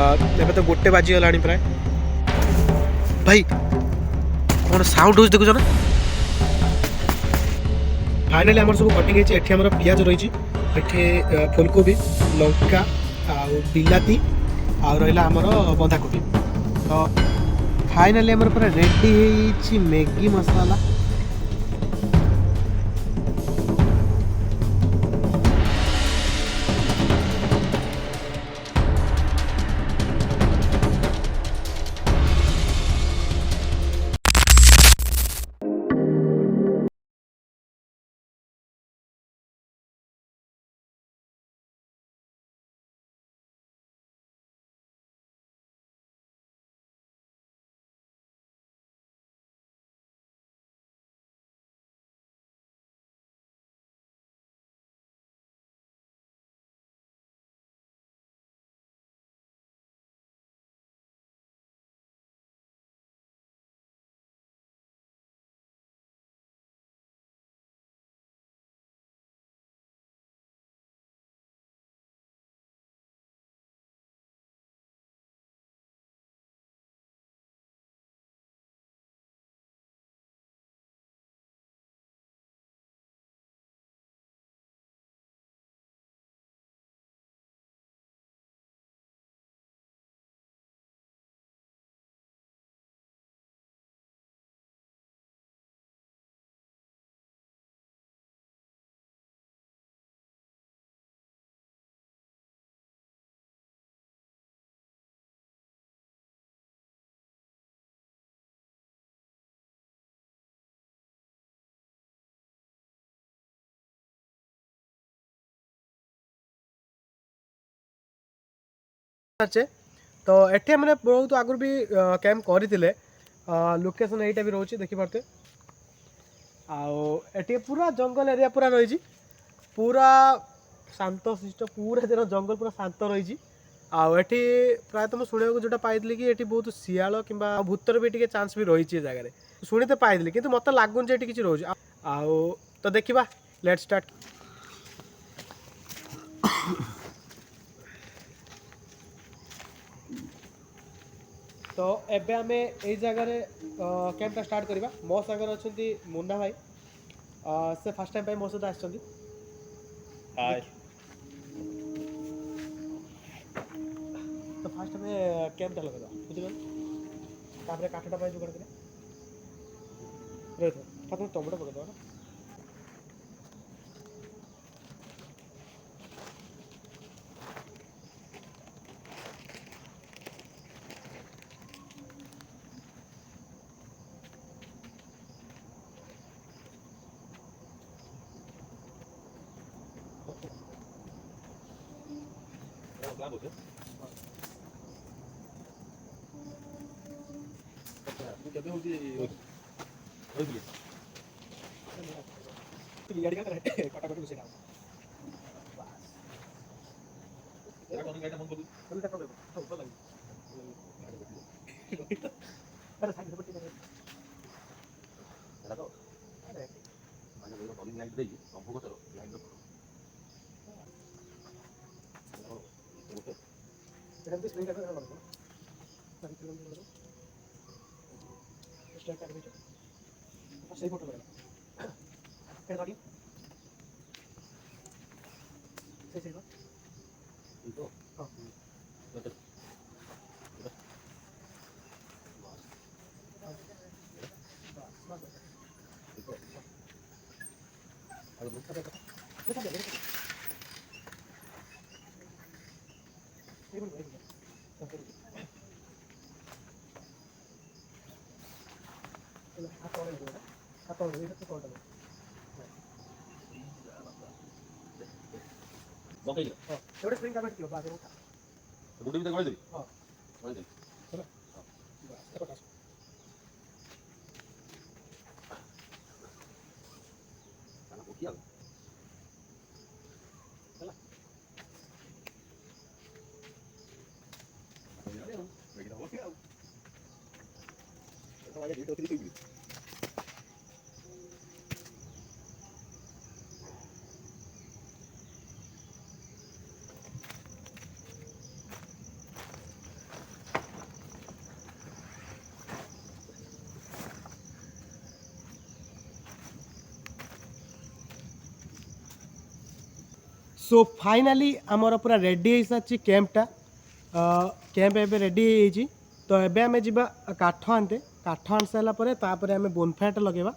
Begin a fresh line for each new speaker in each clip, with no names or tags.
एबे तो गोटे बाजी गलानी प्राय भाई कौन साउंड होच देखुछ ना फाइनली आमर सब कटिंग होती एठी हमर पियाज रही एठी फुलकोबी लंका आ बिलाती आ रहा आमर बंधाकोबी तो फाइनली आमर पूरा रेडी होई मैगी मसाला तो एठी हमने बहुत आगु भी कैंप करते लोकेशन यहीटा भी रोचे देखिपे आठी पूरा जंगल एरिया पूरा रही पूरा शांत शिष्ट पूरा दिन जंगल पूरा शांत रही आठी प्रायतः मुझे शुणा जोटा पाई कि ये बहुत शियाल कि भूतर भी टे चान्स भी रही जगह शुणी तो पाई कि मत लगुन किसी रोज तो देखा लेट स्टार्ट तो एबे आमे ए जगह कैंपटा स्टार्ट करवा मो सागर अच्छा मुन्ना भाई से फर्स्ट टाइम मो सहित आसछंती हाय तो फास्ट हमें कैंपटा लगा बुझे तापर काठटा पाई जुगाड़ करिया रहित प्रथम टमाटो पकड़ दो सही फोटो लगा सही एवढे स्प्रिंग काय भेटतील बाजार होता गुडी बिता गळदरी हां गळदरी चला हां बस चला ओके चला वेगळा हो गया तो आगे दीटो किती गेली सो फाइनाली आमर पूरा रेडी हो सारी कैंपटा कैंप एबे रेडी हो तो एबे आमे जिबा काठ आनते काठ आन सारा पर तापर आमे बोनफायर लगेबा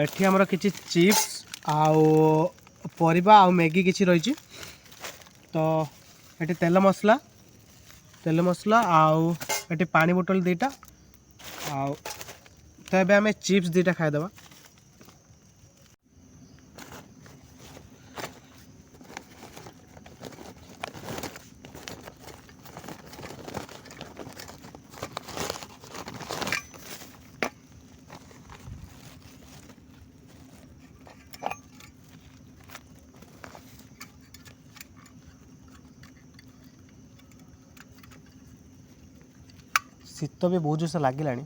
एठी हमर किछि चिप्स आउ परिबा आउ मैगी किछि रहिछि तो एठी तेल मसला आउ एठी पानी बोतल दीटा आउ तो एबे हमें चिप्स दीटा खाइ दबा शीत भी बहुत जोर लगिलानी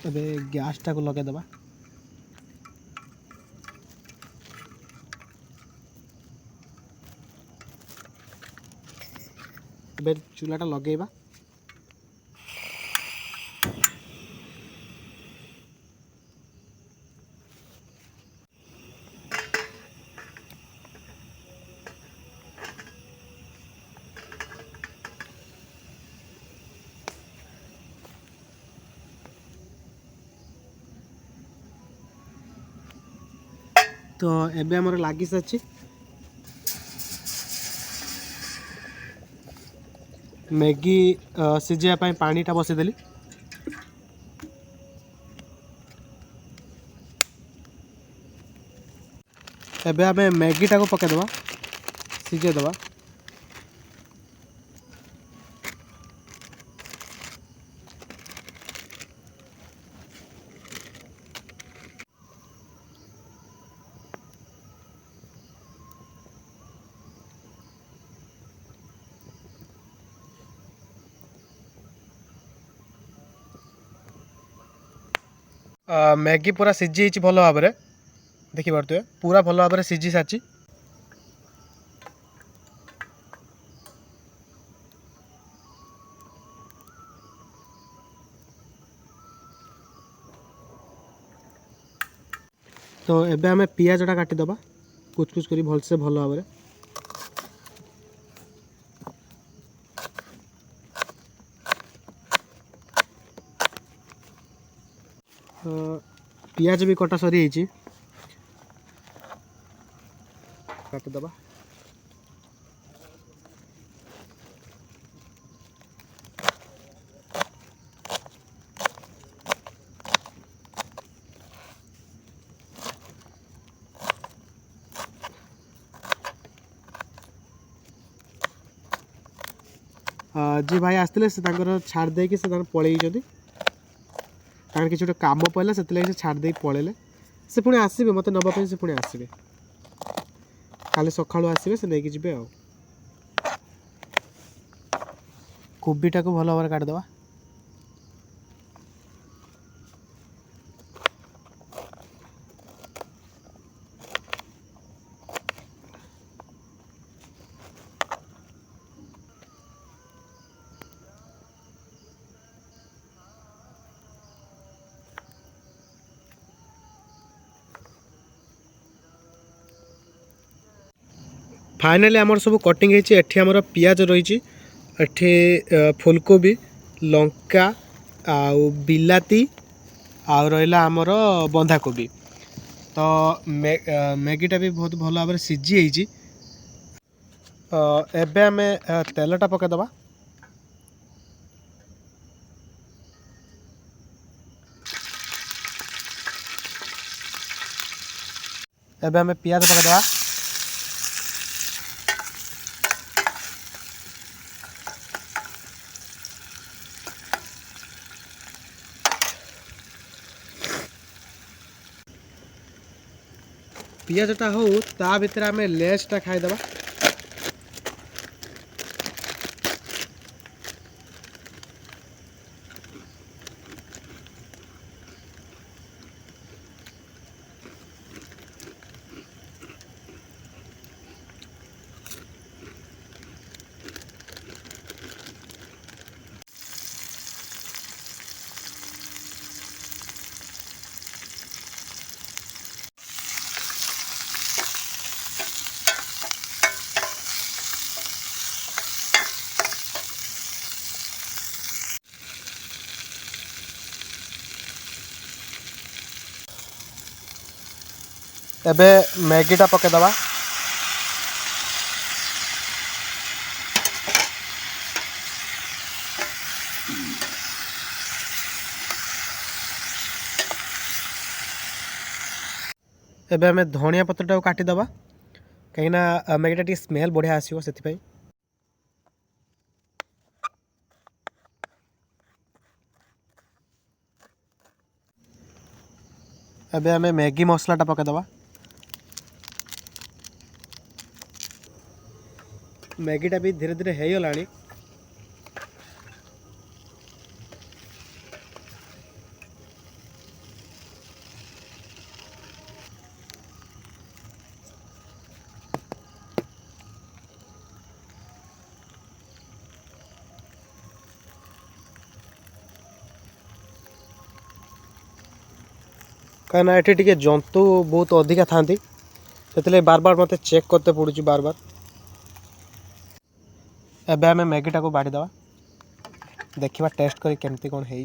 अबे गैस टाक लगे दबा अबे चूल्हाटा लगेबा तो एबे हमर लागी साची मैगी सिझिया पाई पानीटा बसईदेली एबे आमे मैगीटा को पके दबा सिझे दबा मैगी पूरा सिझी भल भाव में देखिपे पूरा भल भाव में सिझी सारी तो एबे हमें पियाजटा काटिदबा कुछ कुछ करी भलसे भल भाव में पियाज भी कटा सरी काटिदबा जी भाई आसते से छाड़ दे कि पलि कारण किसी गोटे कम पड़ा से छाड़ दे पलैले से पुणी आसबे मत नापी से पुणी आसबे काली सकाळु आसबे से नहीं जी कोबीटा को भल भाव काटिदबा फाइनाली आमर सब कटिंग एठी आमर पियाज रही फुलकोबी लंका आउ बिलाती आउ रहा आमर बंधाकोबी। तो मैगीटा भी बहुत भल भाव सीझी। एबे आमे तेलटा पकेदबा। एबे आमे पियाज पकेदबा। पियाजटा हो ता भितर आमे लेसटा खाईदबा। एबे मैगीटा पकेदबा। एबे आमे धनिया पत्रटा काटिदबा कहीं मैगीटा टी स्मेल बढ़िया आसीबो सेति। एबे आमे मैगी मसलाटा पकेदबा। मैगीटा भी धीरे धीरे हो गलानी। कहीं ये टी जंतु बहुत अधिका था से बार बार मत चेक करते पड़ू बार बार। एबे आमे मैगीटा को बाड़ीदबा देखा टेस्ट करी केमती कौन है।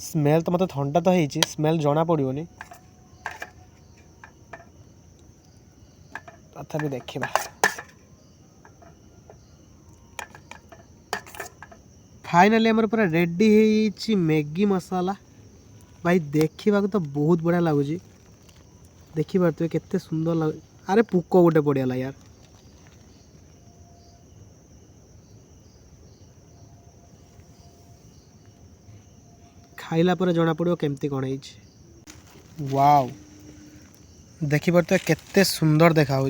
स्मेल तो मत ठंडा तो है स्मेल जना पड़ोनी तथापि देखा। फाइनाली आमर पूरा रेडी है मैगी मसाला। भाई देखा तो बहुत बढ़िया लगुच। देखी पारे केते सुंदर लग। अरे पुक गोटे पड़ेगा यार। खाइला पर जना पड़ो केमती कौन है। वाव देखी पारे केते सुंदर देखा।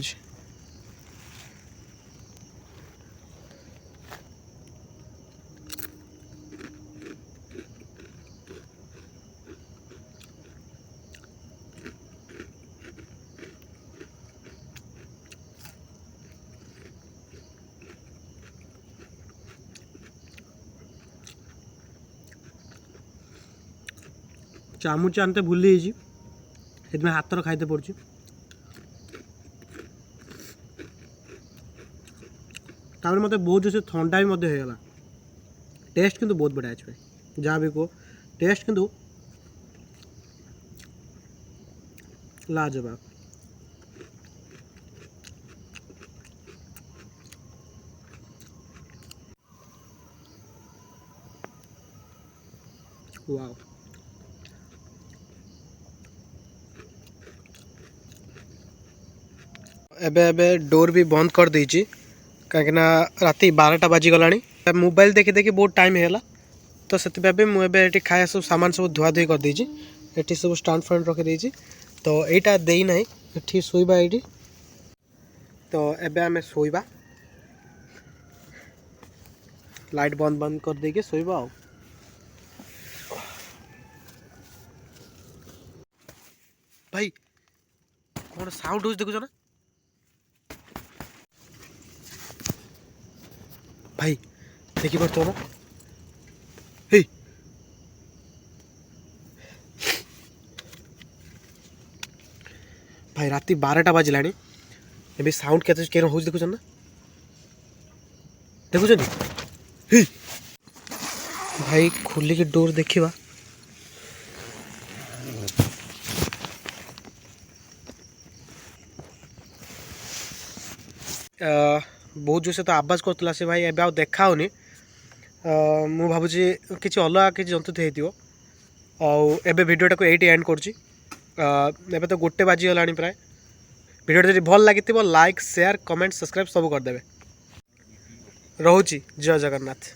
चामच आनते भूली से हाथ खाईते पड़े। मत बहुत जोर से ठंडा भी होगा। टेस्ट किंतु बहुत बढ़िया अच्छे जहाँ भी को टेस्ट किंतु लाजवाब। वाव एबे एबे डोर भी बंद कर देछि कहीं राति 12टा बाजी गला। मोबाइल देखी देखी बहुत टाइम है तो से मुझे खाया सब सामान सब धुआ धुई कर देछि। एठी सब स्टैंड फैन रखी देछि तो यहीटा दे ना ये शोबा ये। तो एबे आमे शोबा लाइट बंद बंद कर देके शोबा। भाई कौन साउंड हो देखुछ ना भाई देखी पार ना। हे भाई राति 12टा बाजिला ए साउंड के हो देखुन ना देखुन भाई खोलिक डोर देखा बहुत जोर से तो आवाज करता से भाई एबे देखा मु भावुची किसी अलग किसी जंतु हो एबे वीडियोटा को एटी एंड करुँची एबे तो 1 बाजिगला प्राय वीडियो जब भल लगी लाइक शेयर कमेंट सब्सक्राइब सब करदे रोची जय जगन्नाथ।